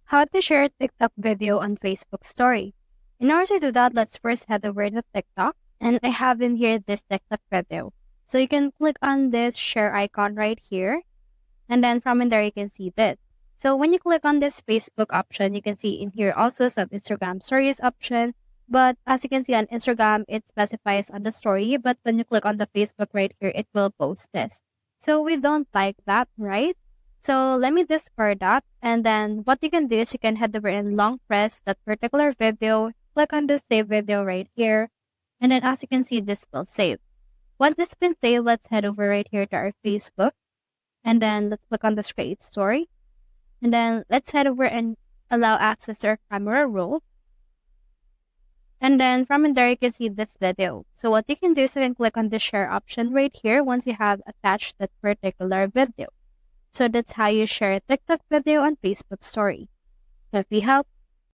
How to share a TikTok video on Facebook story. In order to do that, let's first head over to TikTok. And I have in here this TikTok video. So you can click on this share icon right here. And then from in there, you can see this. So when you click on this Facebook option, you can see in here also some Instagram stories option. But as you can see on Instagram, it specifies on the story. But when you click on the Facebook right here, it will post this. So we don't like that, right? So let me discard that. And then what you can do is you can head over and long press that particular video, click on the save video right here. And then as you can see, this will save. Once it's been saved, let's head over right here to our Facebook. And then let's click on the create story. And then let's head over and allow access to our camera roll. And then from in there, you can see this video. So what you can do is you can click on the share option right here once you have attached that particular video. So that's how you share a TikTok video on Facebook story. Hope we help.